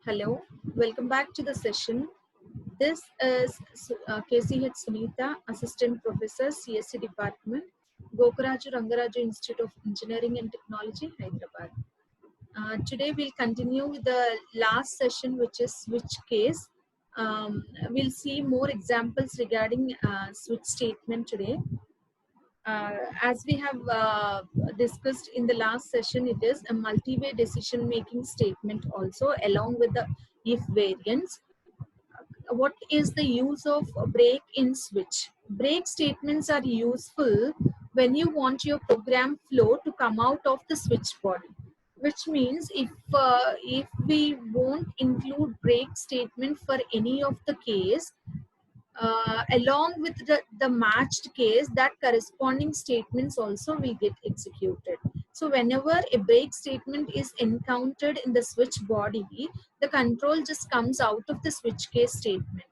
Hello, welcome back to the session. This is KCH Sunita, Assistant Professor, CSC Department, Gokaraju Rangaraju Institute of Engineering and Technology, Hyderabad. Today we'll continue with the last session, which is switch case. We'll see more examples regarding switch statement today. As we have discussed in the last session, it is a multi-way decision-making statement also along with the if variants. What is the use of break in switch? Break statements are useful when you want your program flow to come out of the switch body, which means if we won't include break statement for any of the case, along with the matched case, that corresponding statements also will get executed. So whenever a break statement is encountered in the switch body, the control just comes out of the switch case statement.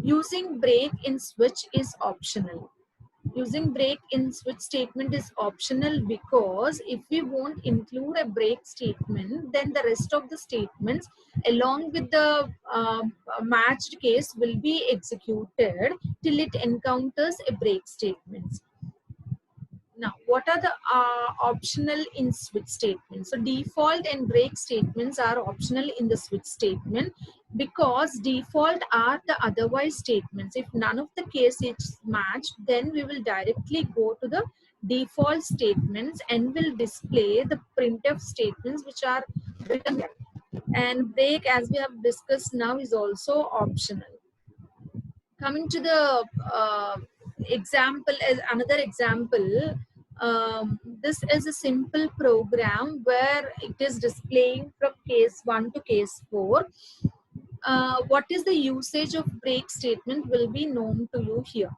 Using break in switch is optional. Using break in switch statement is optional because if we won't include a break statement, then the rest of the statements along with the matched case will be executed till it encounters a break statement. Now, what are the optional in switch statements? So default and break statements are optional in the switch statement because default are the otherwise statements. If none of the case is matched, then we will directly go to the default statements and will display the printf statements which are written here. And break, as we have discussed now, is also optional. Coming to the example, as another example, this is a simple program where it is displaying from case 1 to case 4. What is the usage of break statement will be known to you here.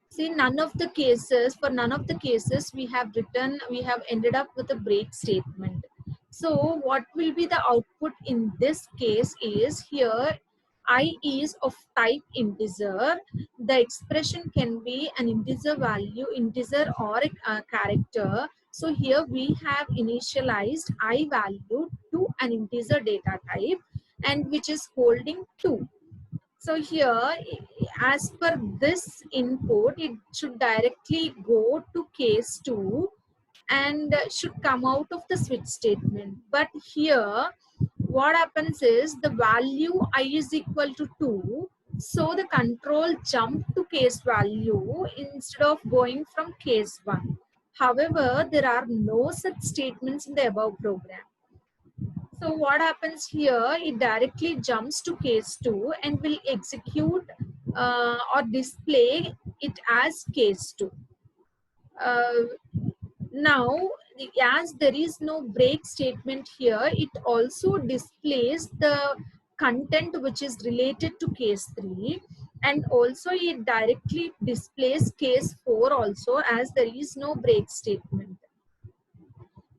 See, for none of the cases we have ended up with a break statement. So what will be the output in this case is here I is of type integer. The expression can be an integer value, integer or a character. So here we have initialized I value to an integer data type and which is holding 2. So here, as per this input, it should directly go to case 2 and should come out of the switch statement. But here, what happens is the value I is equal to 2. So the control jumped to case value instead of going from case 1. However, there are no such statements in the above program. So what happens here, it directly jumps to case 2 and will execute or display it as case 2. Now, as there is no break statement here, it also displays the content which is related to case 3, and also it directly displays case 4 also, as there is no break statement.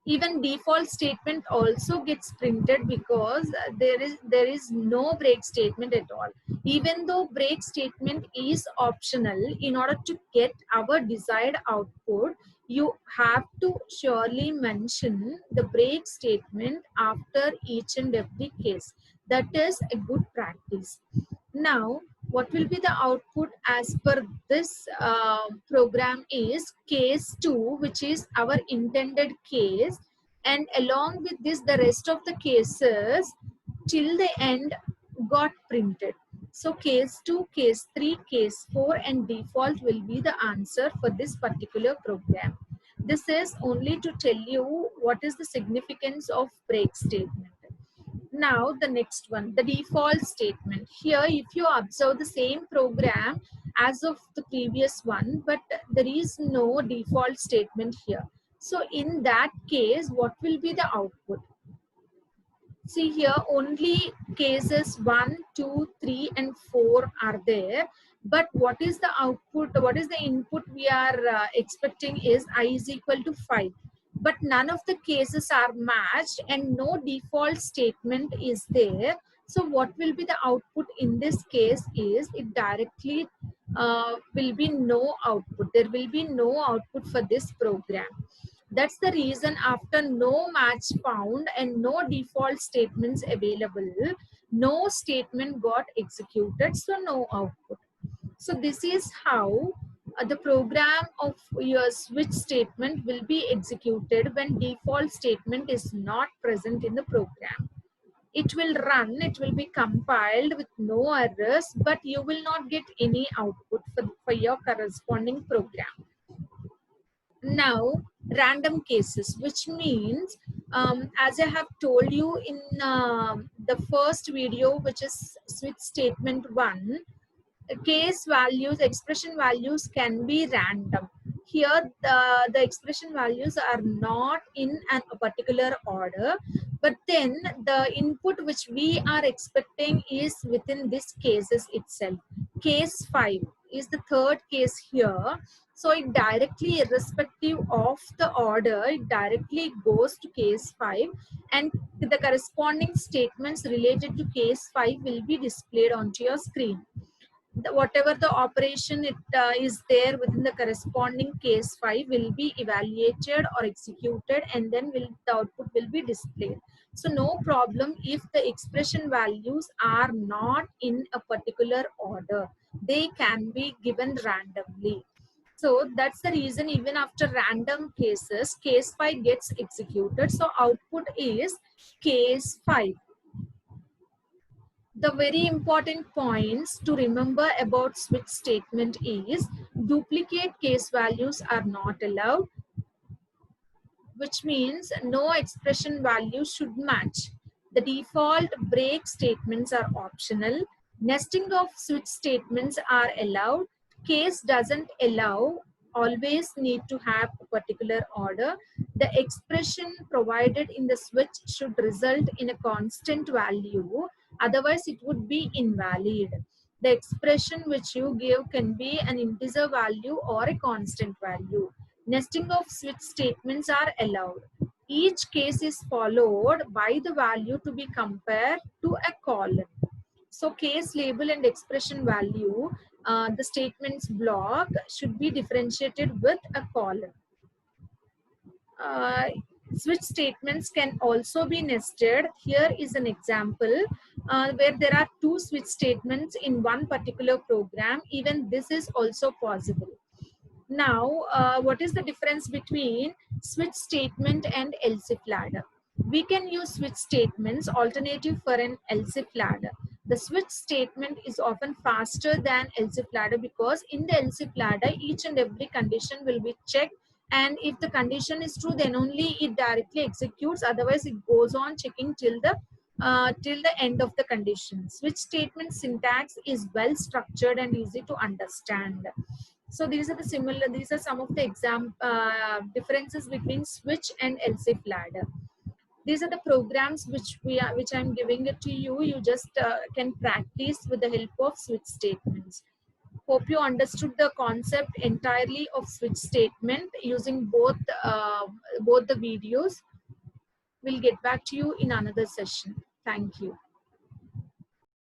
Even default statement also gets printed because there is no break statement at all. Even though break statement is optional, in order to get our desired output, you have to surely mention the break statement after each and every case. That is a good practice. Now, what will be the output as per this program is case 2, which is our intended case, and along with this the rest of the cases till the end got printed. So case 2, case 3, case 4 and default will be the answer for this particular program. This is only to tell you what is the significance of break statement. Now the next one, the default statement. Here if you observe the same program as of the previous one, but there is no default statement here. So in that case, what will be the output? See here, only cases 1, 2, 3 and 4 are there. But what is the output, what is the input we are expecting is I is equal to 5. But none of the cases are matched and no default statement is there. So what will be the output in this case is it directly will be no output. There will be no output for this program. That's the reason after no match found and no default statements available, no statement got executed, so no output. So this is how the program of your switch statement will be executed when default statement is not present in the program. It will run, it will be compiled with no errors, but you will not get any output for your corresponding program. Now, random cases, which means, as I have told you in the first video, which is switch statement 1, case values, expression values can be random. Here, the expression values are not in a particular order, but then the input which we are expecting is within this cases itself. Case 5 is the third case here. So it directly, irrespective of the order, it directly goes to case 5, and the corresponding statements related to case 5 will be displayed onto your screen. Whatever the operation is there within the corresponding case 5 will be evaluated or executed, and then the output will be displayed. So no problem if the expression values are not in a particular order, they can be given randomly. So that's the reason even after random cases, case 5 gets executed. So output is case 5. The very important points to remember about switch statement is duplicate case values are not allowed, which means no expression value should match. The default break statements are optional. Nesting of switch statements are allowed. Case doesn't allow, always need to have a particular order. The expression provided in the switch should result in a constant value, otherwise it would be invalid. The expression which you give can be an integer value or a constant value. Nesting of switch statements are allowed. Each case is followed by the value to be compared to a column. So case label and expression value, the statements block should be differentiated with a column. Switch statements can also be nested. Here is an example where there are two switch statements in one particular program. Even this is also possible. Now, what is the difference between switch statement and else if ladder? We can use switch statements alternative for an else if ladder. The switch statement is often faster than else if ladder because in the else if ladder, each and every condition will be checked, and if the condition is true, then only it directly executes. Otherwise, it goes on checking till the end of the condition. Switch statement syntax is well structured and easy to understand. So these are some of the differences between switch and else if ladder. These are the programs which I'm giving it to you. You just can practice with the help of switch statements. Hope you understood the concept entirely of switch statement using both the videos. We'll get back to you in another session. Thank you.